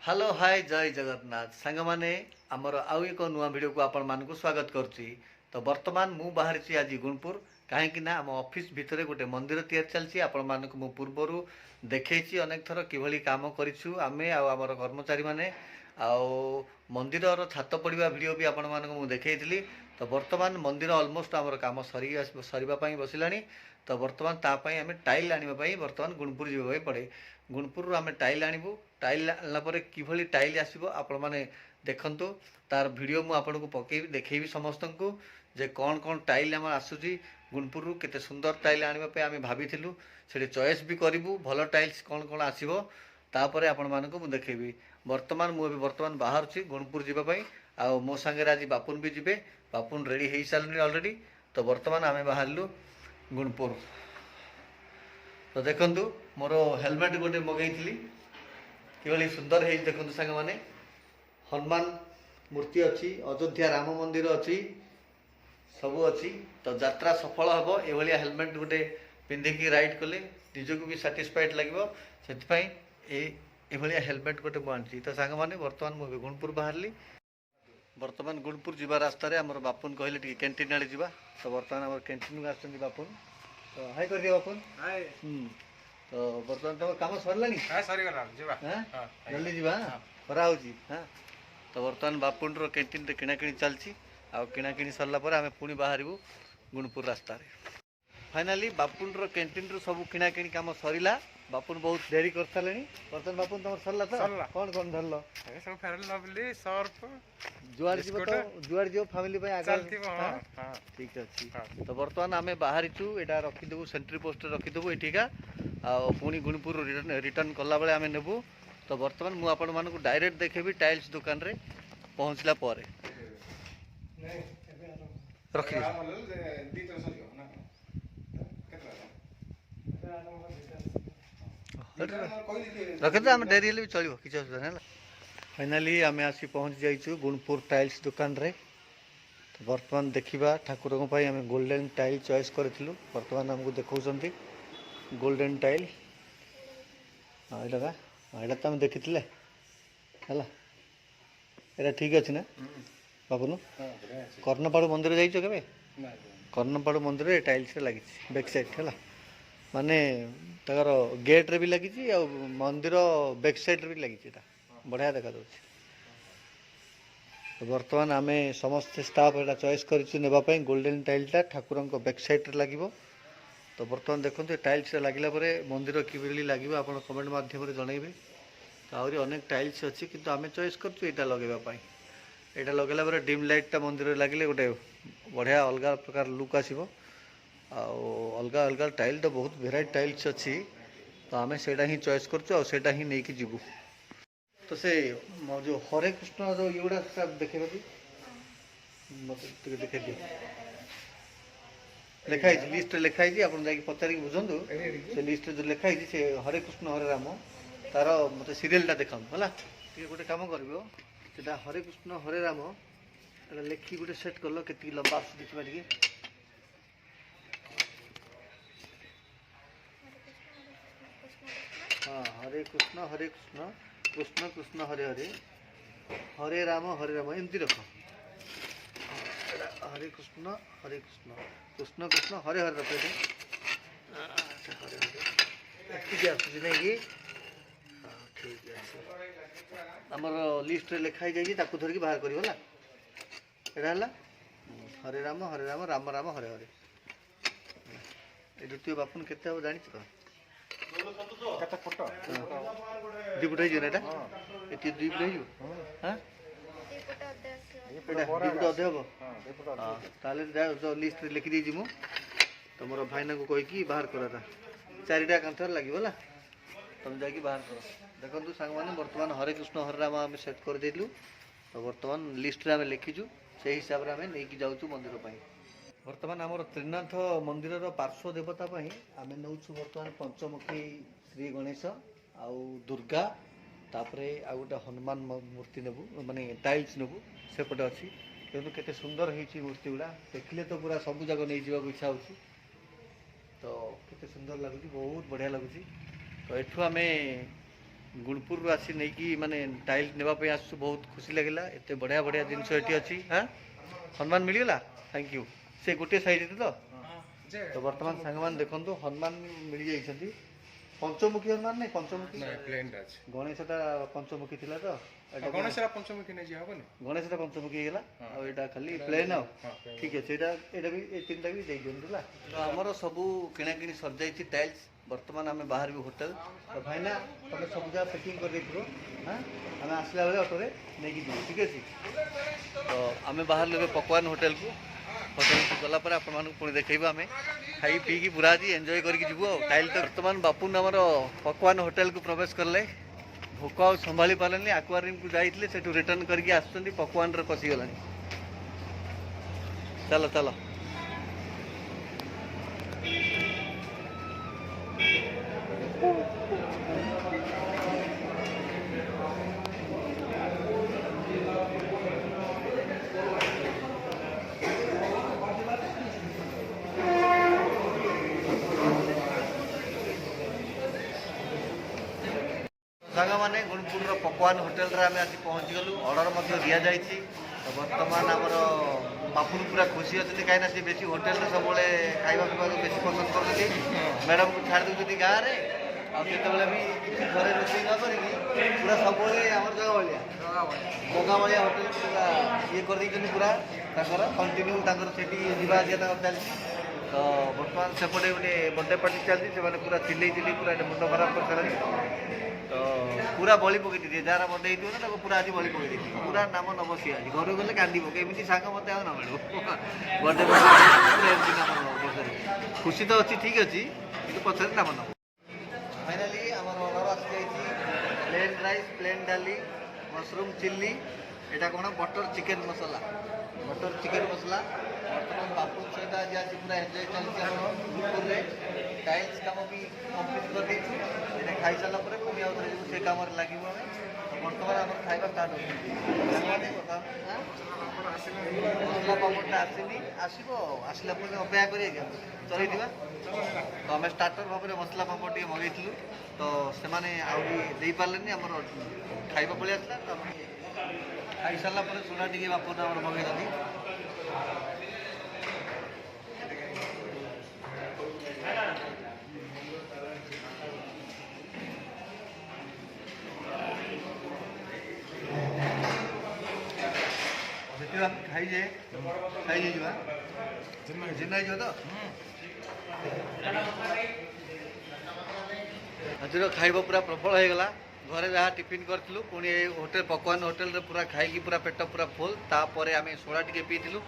Hello hi जय जगन्नाथ सांग माने आमर आउ एक नुआ वीडियो को आपण मानक स्वागत करुच्ची। तो वर्तमान मु बाहरी आज गुणपुर कहीं आम ऑफिस भितर गोटे मंदिर तैयारी चलती आपण मानक मु पूर्वर देखी अनेक थर कि काम करूँ आम आमर कर्मचारी मैंने आउ मंदिर छात पड़ा भिड भी आपण मानक मु देखी। तो वर्तमान मंदिर अलमोस्ट आमर कम सरीवाई बसला। तो वर्तमान तापाई आम टाइल आने बर्तमान गुणपुर जावाई पड़े। गुणपुर आम टाइल आणबू टाइल आनापर कि टाइल आसो आपण मैंने देखु तार वीडियो मुझे आपको पकईबी देखी समस्त को जे कौन कौन टाइल आम आसूसी गुणपुर केते सुंदर टाइल आने आम भाभी से चॉइस भी करूँ भल टाइल्स कौन कौन आसो तापर आपण मानक मुझे देखेबी। वर्तमान मुझे बर्तमान बाहर गुणपुर जावाई आ मो सांगे आज बापुन भी जीवे बापुन रेडी हो सारे अलरेडी। तो वर्तमान आम बाहर गुणपुर। तो देखु मोर हेलमेट गोटे मगई कि सुंदर है देखो सांग मैंने हनुमान मूर्ति अच्छी अयोध्या राम मंदिर अच्छी सब अच्छी। तो यात्रा सफल हम ये हेलमेट गोटे पिंधिकी राइड कले निजक भी साटिस्फाइड लगे से हेलमेट गोटे मुझे तो सांग मैंने बर्तमान मुझे गुणपुर बाहर बर्तमान गुणपुर जी रास्तार आम बापुन कहले कैंटीन आड़े जा। तो बर्तमान आम कैंटीन आस बापुन तो हाई कर दिया बापुन हाय। तो बर्तमान तुम कम सरला जल्दी जा खरा हो। तो बर्तमान बापुन कैंटीन किणाकिणी चलती आ किणाकिणी सरला आम पुणी बाहर गुणपुर रास्तार। फाइनाली बापुन कैंटीन रू सब किणाकिणी कम सरला बापुन बहुत देरी कर सारे। बर्तमान बापुन तुम सरला तो कौन कौन धरल जुआर जीव तो जुआर जीव फैमिली ठीक अच्छे। तो बर्तमान आम बाहरी यहाँ रखीदेबू सेंट्री पोस्ट रखीदेबू एठिका पुणी गुणपुर रिटर्न कला बेले आम नेबू। तो बर्तमान मुझे आपण मानक डायरेक्ट देखेबी टाइल्स दुकान रे पहुँचला रखी रखी आम डेरी भी चलो किसी असुविधा ना। फाइनाली आम आसी पहुँच जाइए गुणपुर टाइल्स दुकान रे। तो बर्तमान देखा ठाकुर आम गोल्डन टाइल चॉइस करूँ बर्तमान आमको देखा गोल्डन टाइल हाँ यहाँ तो आम देखी है यहाँ ठीक अच्छे ना बाबू कर्णपाड़ मंदिर जाइए के कर्णपाड़ मंदिर टाइल्स लगी बैक साइड है माने तार गेट रे भी लगी मंदिर बैक साइड भी लगी बढ़िया देखा। तो बर्तमान आम समस्त स्टाफ यहाँ चॉइस करवाई गोल्डन टाइलटा ठाकुर बैक साइड लगे। तो बर्तमान देखो टाइल्स लगे मंदिर कि लगे आप कमेंट मध्यम जनइबे। तो आहरी अनेक टाइल्स अच्छी किंतु आम चॉइस कर लगेवाई यहाँ लगेला डिम लाइटा मंदिर लगे गोटे बढ़िया अलग प्रकार लुक आसो अलग अलग टाइल तो बहुत भेराइट टाइल्स अच्छी। तो आम से ही चॉइस करा ही नहीं कि जीवु। तो से जो हरे कृष्ण जो युड़ा देखे मत देखे दिए लिखाई लिस्ट लिखाई आप पचारिक बुझु से लिस्ट जो लिखाई से हरे कृष्ण हरे राम तार मत सीरियलटा देखा है गोटे कम कर हरे कृष्ण हरे राम लिखी गोटे सेट कल के लंबा देखा टे हाँ हरे कृष्ण कृष्ण कृष्ण हरे हरे हरे राम एमती रख हरे कृष्ण कृष्ण कृष्ण हरे हरे रख हरे हरे आसूँ नहीं कि ठीक है आमर लिस्ट लिखाई जाइए धरिकी बाहर करला यहाँ हरे राम राम राम हरे हरे ये तु बापुन के जानी तो दुई फुट ये दुई फुट हाँ अधे हम तो लिस्ट लिखिदी मु तो मोर भाईना को कहीकि बाहर करा चारिटा कांथर लगे तुम जाकि बाहर कर देखो सांग मैंने बर्तमान हरे कृष्ण हरे राम आम सेट कर देलु। तो बर्तमान लिस्ट आम लिखीचु से हिसाब से आम नहीं जाऊँ मंदिर पर। बर्तमान आमर त्रिनाथ मंदिर पार्श्व देवता आम नौ बर्तमान पंचमुखी श्री गणेश आउ दुर्गा तापरे आ गोटे हनुमान मूर्ति नेबू माने टाइल्स नेबू सेपटे अच्छी किंतु केते सुंदर होती मूर्ति गुड़ा देखिले तो पूरा सब जगह नहीं जावा इच्छा हो। तो केते सुंदर लगुच बहुत बढ़िया लगुच। तो एठू आम गुणपुर आसी नहीं कि माने टाइल नेबाई आसु बहुत खुशी लगे एत बढ़िया बढ़िया जिनस ये अच्छी हाँ हनुमान मिलगला थैंक यू से गोटे साइज तो तो बर्तमान सांग मैंने देखो हनुमान मिल जाइए पंचमुखी हनुमान नहीं पंचमुखी गणेशटा पंचमुखी थी तो गणेश पंचमुखी नहीं हेनी गणेशटा पंचमुखी होगा आटा खाली प्लेन ठीक है ये भी ये तीन भी दे दिखाला तो आमर सबू किणाकिणी सर जाइए टाइल्स बर्तमान आम बाहर भी होटेल तो भाईना तुम सब जगह पैकिंग कर देखो हाँ आम आसला बेले अटोरे नहीं जीव ठीक अच्छे तो आम बाहर लगे पकवान होटेल को गलापर आपण पुणी देखा आम खाई पी पूरा आज एंजॉय करके टाइल तो बर्तमान बापुन आमर पकवान होटेल को प्रवेश कले भोक आ संभाली पारे आक्वारियम को जाइए से रिटर्न करके आसुँच पकवान पशिगला चलो चलो सांग मैंने गुणपुर पकवान होटेल आम आज पहुँची गलु अर्डर दि जाए तो बर्तमान आमर बापुन पूरा खुशी अच्छे कहीं सी बेसी होटेल सब खावा पीवा बेसी पसंद करते मैडम को छाड़ दूसरी गाँव में आते भी किसी घरे रोषे न करी पूरा सब जगह भाया भाया होटेल पूरा ये कर पूरा कंटिन्यू से जावा चलती तो बर्तमान सेपटे गोटे बर्थडे पार्टी चलती से पूरा चिल्ले पूरा मुंड खराब कर सारे तो पूरा बलि पकई दी जार बर्थडे होता है पूरा आज बलि पकई दी पूरा नाम नब सी आज घर गले कांदी एमती सांग मत न मिल बर्थडे पार्टी नाम नब खुशी तो अच्छी ठीक अच्छी कि पचर नाम नब फाइनाली आम अर्डर आसी प्लेन राइस प्लेन डाली मशरूम चिल्ली यहाँ कौन बटर चिकेन मसला बर्तमान बापू सहित आज आज पूरा एंजॉय चलती गुणपुर टाइल्स कम भी कम्प्लीट कर देती खाई सारा पुणी आउ से कम लगे बर्तमान आम खाଇବା स्टार्ट हो मसला पापड़टा आसनी आसला अपेक्षा कर चल तो आम स्टार्टर भाव में मसला पापड़ टे मगेलु तो से पारे आम खाଇବା पलि आसला तो खाई सारा सोना टी बापू मगेदी खाई जिन्ना तो आज खाइबा पूरा प्रबल हो गला घरे जहाँ टिफिन करूँ पुणी होटेल पकवान होटेल पूरा खाई पूरा पेट पूरा फुल तापर आम सोडा टी पीलु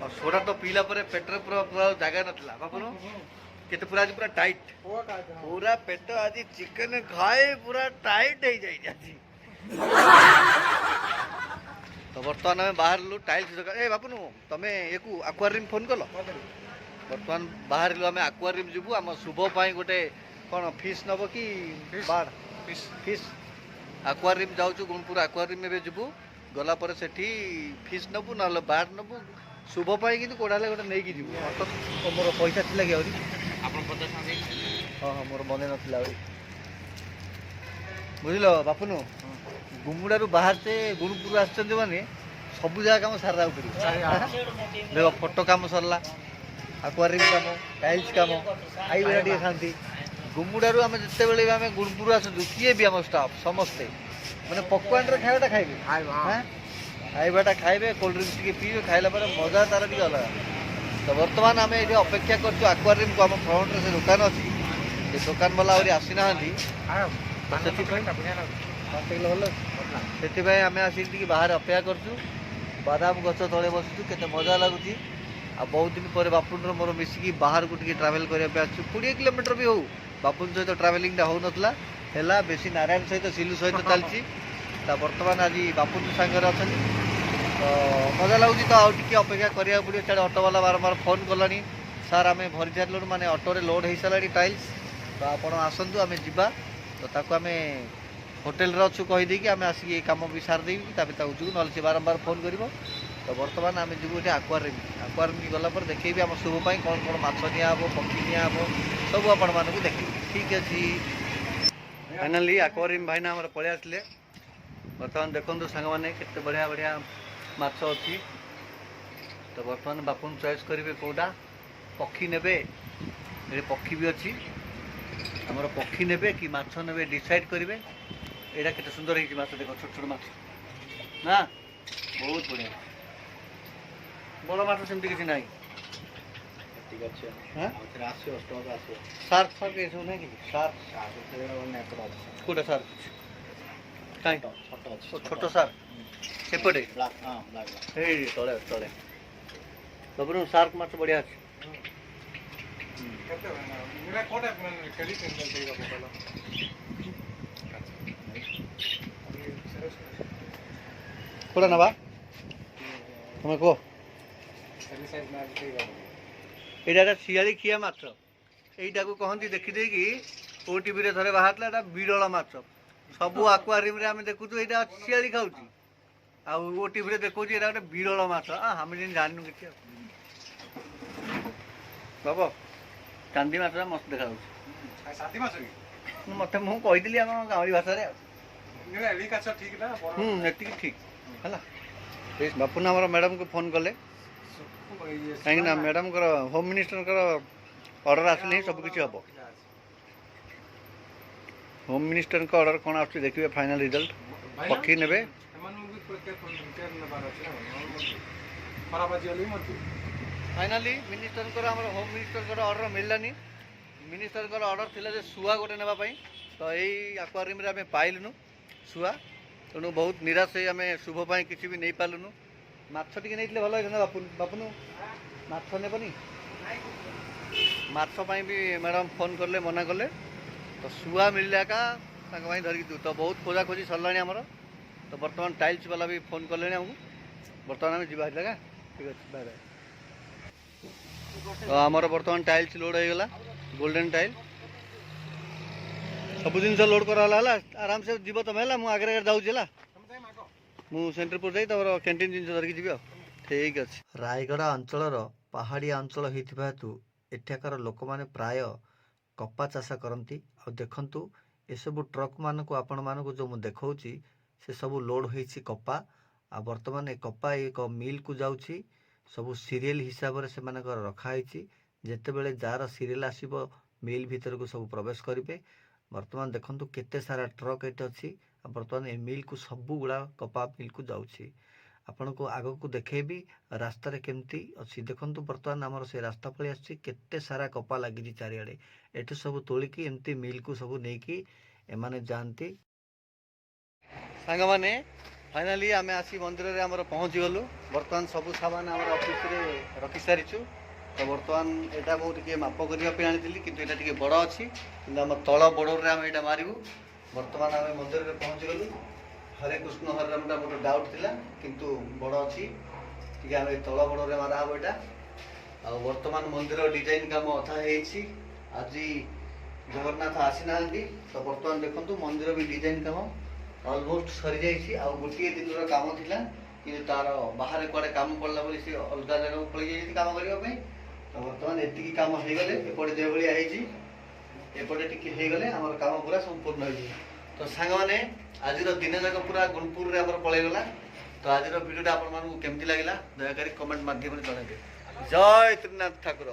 और सोडा तो पीला पेटर पूरा पूरा जगह नाला बापुन केते पूरा आज पूरा टाइट पूरा पेट आज चिकन खाए पूरा टाइट हो जाए तो बर्तमान आम बाहर टाइल्स ए बापुन तुम एक आक्वारियम फोन कल बर्तमान बाहर आम आक्वारियम जीवु आम शुभ गोटे कौन फिश नब कि बाढ़ फिश आक्वारियम जाऊँ गुणपुर आक्वारियम में जीवु गलापर से फिश नबु ना बाढ़ नबु शुभ कि कौड़ा गोटे नहीं जीव मोर पैसा थी कि हाँ हाँ मोर मन ना बुझल बापुन गुमुड़ू बाहर से गुणपुर आसने मैंने सब जगह कम सारा पड़े देख फोटो कम सरला आक्वारियम कम टाइल्स कम खाई बेला टे खाती गुमुड़ू आम जिते बड़े आम गुणपुर आसू किए भी आम स्टाफ समस्ते मैंने पकवान खाइबाटा खाइबे खाइबाटा खाइबे कोल्ड ड्रिंक्स टी पीबे खाइला मजा तार टी अलग तो बर्तमान आम ये अपेक्षा कर आक्वारियम को आम फ्रंट से दुकान अच्छी दुकान वाला आहरी आसी ना से आम आसिक बाहर अपेक्षा करूँ बादाम गच तले बसुँ के मजा लगुच आ बहुत दिन पर बापुन मोर मिसिकी बाहर को ट्रावेल करने 20 किलोमीटर भी हो बापुन सहित ट्रावेलिंगटा हो नाला है बेसी नारायण सहित सिलू सहित चलती बर्तमान आज बापुन सांगे अच्छा तो मजा लगुच तो आउ टे अपेक्षा करा पड़े साढ़े ऑटो वाला बारंबार फोन कला सार आम भरी सारे माने ऑटो लोड हो सारा टाइल्स तो आप आसतु आम जा तो ताको आम होटेल अच्छु कहीदे आम आसिक ये कम भी सार देवी जी ना सी बारंबार फोन कर तो बर्तमान आम जीव आक्वारियम गला देखेबी आम शुभ कौन कौन माछ निब पक्षी निब सब आपण मानक देखे ठीक अच्छे फाइनाली आक्वारियम भाईना आमर पलि आसले बर्तमान देखो सांग मैंने केते बढ़िया बढ़िया माछ अच्छी तो बर्तमान बापुन चॉइस करेंगे कौटा पक्षी नेबे ये पक्षी भी अच्छी आमर पक्षी नेबे कि माछ नेबे डिसाइड करेंगे यहाँ केते सुंदर है माछ देखो छोट छोट माछ ना बहुत बढ़िया बड़ माछ सेमती किसी ना ঠিক আছে हाँ আউথরে আসিও স্টক আসিও सार्क फार्क ये सब नहीं सार्क আউথরে নেট আছে कोटा सार्क कहीं ছোট আছে छोट सार्क सेपटे ব্ল্যাক ব্ল্যাক এই তলে তলে বাবুর সার্ক মাছ বড়িয়া আছে কেতে না মেরা কোটা মানে কেডি কেন্দ্র দেইবা বলা কোটা নেবা তুমি কো সরি সাইজ না দেইবা এইটা একটা শিয়ালি খিয়া মাছ এইটাকে কহନ୍ତି ଦେଖିଦେଇକି ଓଟିଭିରେ ଥରେ ବାହାରିଥିଲା ଏଇଟା ବିରଳ ମାଛ ସବୁ ଆକ୍ୱାରିୟମରେ ଆମେ ଦେଖୁଛୁ ଏଇଟା ଶିଆଳି ଖାଉଛି ଆଉ ଓଟିଭିରେ ଦେଖାଉଛି ଏଇଟା ଗୋଟେ ବିରଳ ମାଛ ଆମେ ଯେମିତି ଜାଣିନୁ କିଛି ଆଉ ବାବ ଚାନ୍ଦି ମାଛଟା ମସ୍ତ ଦେଖାଯାଉଛି সাথী মাছ কি ମତେ ମୁଁ କହିଥିଲି ଆମ ଗାଉଁଲି ଭାଷାରେ ଆଉ ନେলা ଏଲି କାଛ ଠିକ ନା ବড় ଏତିକି ଠିକ ହେଲା ବାପୁନା ଆମର ମ୍ୟାଡ଼ାମକୁ ଫୋନ୍ କଲେ କାହିଁକି ନା ମ୍ୟାଡ଼ାମଙ୍କର ହୋମ୍ ମିନିଷ୍ଟରଙ୍କର ଅର୍ଡ଼ର ଆସିଲେ ହିଁ ସବୁକିଛି ହେବ ହୋମ୍ ମିନିଷ୍ଟରଙ୍କ ଅର୍ଡ଼ର କ'ଣ ଆସୁଛି ଦେଖିବେ ଫାଇନାଲ୍ ରିଜଲ୍ଟ ପକ୍ଷୀ ନେବେ ଏମାନଙ୍କୁ ବି ପ୍ରତ୍ୟେକ କେୟାର ନେବାର ଅଛି ନା ଖରାପ ଆଜିଗଲେ ମଧ୍ୟ ଫାଇନାଲି ମିନିଷ୍ଟରଙ୍କର ଆମର ହୋମ୍ ମିନିଷ୍ଟରଙ୍କର ଅର୍ଡ଼ର ମିଳିଲାନି ମିନିଷ୍ଟରଙ୍କର ଅର୍ଡ଼ର ଥିଲା ଯେ ଶୁଆ ଗୋଟେ ନେବା ପାଇଁ ତ ଏଇ ଆକ୍ୱାରିୟମରେ ଆମେ ପାଇଲୁନୁ ଶୁଆ ତେଣୁ ବହୁତ ନିରାଶ ହେଇ ଆମେ ଶୁଭ ପାଇଁ କିଛି ବି ନେଇପାରିଲୁନୁ ମାଛ ଟିକେ ନେଇଥିଲେ ଭଲ ହେଇଥାନ୍ତା ବାପୁନୁ ମାଛ ନେବନି ମାଛ ପାଇଁ ବି ମ୍ୟାଡ଼ାମ୍ ଫୋନ୍ କଲେ ମନା କଲେ ତ ଶୁଆ ମିଳିଲେ ଏକା ତାଙ୍କ ପାଇଁ ଧରିକି ଦେଉ ତ ବହୁତ ଖୋଜାଖୋଜି ସରିଲାଣି ଆମର ତ ବର୍ତ୍ତମାନ ଟାଇଲ୍ସ ବାଲା ବି ଫୋନ୍ କଲେଣି ଆମକୁ ବର୍ତ୍ତମାନ ଆମେ ଯିବା ହେଲା ଠିକ୍ ଅଛି ବାଏ ବାଏ ତ ଆମର ବର୍ତ୍ତମାନ ଟାଇଲ୍ସ ଲୋଡ୍ ହେଇଗଲା ଗୋଲ୍ଡେନ୍ ଟାଇଲ୍ ସବୁ ଜିନିଷ ଲୋଡ୍ କରାହେଲା ହେଲା ଆରାମସେ ଯିବ ତମେ ହେଲା ମୁଁ ଆଗରେ ଯାଉଛି ହେଲା ମୁଁ ସେଣ୍ଟରପୁର ଯାଇ ତମର କ୍ୟାଣ୍ଟିନ୍ ଜିନିଷ ଧରିକି ଯିବି ଆଉ ଠିକ୍ ଅଛି ରାୟଗଡ଼ା ଅଞ୍ଚଳର ପାହାଡ଼ିଆ ଅଞ୍ଚଳ ହେଇଥିବା ହେତୁ ଏଠାକାର ଲୋକମାନେ ପ୍ରାୟ କପା ଚାଷ କରନ୍ତି ଆଉ ଦେଖନ୍ତୁ ଏସବୁ ଟ୍ରକ୍ମାନଙ୍କୁ ଆପଣମାନଙ୍କୁ ଯେଉଁ ମୁଁ ଦେଖାଉଛି ସେସବୁ ଲୋଡ୍ ହେଇଛି କପା ଆଉ ବର୍ତ୍ତମାନ ଏ କପା ଏକ ମିଲ୍କୁ ଯାଉଛି ସବୁ ସିରିଏଲ୍ ହିସାବରେ ସେମାନଙ୍କର ରଖାହେଇଛି ଯେତେବେଳେ ଯାହାର ସିରିଏଲ୍ ଆସିବ ମିଲ୍ ଭିତରକୁ ସବୁ ପ୍ରବେଶ କରିବେ ବର୍ତ୍ତମାନ ଦେଖନ୍ତୁ କେତେ ସାରା ଟ୍ରକ୍ ଏଠି ଅଛି ଆଉ ବର୍ତ୍ତମାନ ଏ ମିଲ୍କୁ ସବୁଗୁଡ଼ା କପା ମିଲ୍କୁ ଯାଉଛି ଆପଣଙ୍କୁ ଆଗକୁ ଦେଖେଇବି ରାସ୍ତାରେ କେମିତି ଅଛି ଦେଖନ୍ତୁ ବର୍ତ୍ତମାନ ଆମର ସେ ରାସ୍ତା ପଳେଇ ଆସୁଛି କେତେ ସାରା କପା ଲାଗିଛି ଚାରିଆଡ଼େ ଏଠୁ ସବୁ ତୋଳିକି ଏମିତି ମିଲ୍କୁ ସବୁ ନେଇକି ଏମାନେ ଯାଆନ୍ତି ସାଙ୍ଗମାନେ ଫାଇନାଲି ଆମେ ଆସି ମନ୍ଦିରରେ ଆମର ପହଞ୍ଚିଗଲୁ ବର୍ତ୍ତମାନ ସବୁ ସାମାନ ଆମର ଅଫିସରେ ରଖିସାରିଛୁ ତ ବର୍ତ୍ତମାନ ଏଇଟା ମୁଁ ଟିକେ ମାପ କରିବା ପାଇଁ ଆଣିଥିଲି କିନ୍ତୁ ଏଇଟା ଟିକେ ବଡ଼ ଅଛି କିନ୍ତୁ ଆମ ତଳ ବର୍ଡ଼ରରେ ଆମେ ଏଇଟା ମାରିବୁ ବର୍ତ୍ତମାନ ଆମେ ମନ୍ଦିରରେ ପହଞ୍ଚିଗଲୁ ହରେ କୃଷ୍ଣ ହରେ ରାମଟା ଗୋଟେ ଡାଉଟ୍ ଥିଲା କିନ୍ତୁ ବଡ଼ ଅଛି ଟିକେ ଆମେ ତଳ ବର୍ଡ଼ରରେ ମାରା ହେବ ଏଇଟା ଆଉ ବର୍ତ୍ତମାନ ମନ୍ଦିର ଡିଜାଇନ୍ କାମ ଅଧା ହେଇଛି ଆଜି ଜଗନ୍ନାଥ ଆସିନାହାନ୍ତି ତ ବର୍ତ୍ତମାନ ଦେଖନ୍ତୁ ମନ୍ଦିର ବି ଡିଜାଇନ୍ କାମ ଅଲମୋଷ୍ଟ ସରିଯାଇଛି ଆଉ ଗୋଟିଏ ଦିନର କାମ ଥିଲା କିନ୍ତୁ ତାର ବାହାରେ କୁଆଡ଼େ କାମ ପଡ଼ିଲା ବୋଲି ସେ ଅଲଗା ଜାଗାକୁ ପଳେଇ ଯାଇଛି କାମ କରିବା ପାଇଁ ତ ବର୍ତ୍ତମାନ ଏତିକି କାମ ହେଇଗଲେ ଏପଟେ ଯେଭଳିଆ ହେଇଛି ଏପଟେ ଟିକେ ହେଇଗଲେ ଆମର କାମ ପୁରା ସମ୍ପୂର୍ଣ୍ଣ ହେଇଯିବ ତ ସାଙ୍ଗମାନେ ଆଜିର ଦିନ ଯାକ ପୁରା ଗୁଣପୁରରେ ଆମର ପଳେଇଗଲା ତ ଆଜିର ଭିଡ଼ିଓଟା ଆପଣମାନଙ୍କୁ କେମିତି ଲାଗିଲା ଦୟାକରି କମେଣ୍ଟ ମାଧ୍ୟମରେ ଜଣାଇବେ ଜୟ ତ୍ରିନାଥ ଠାକୁର।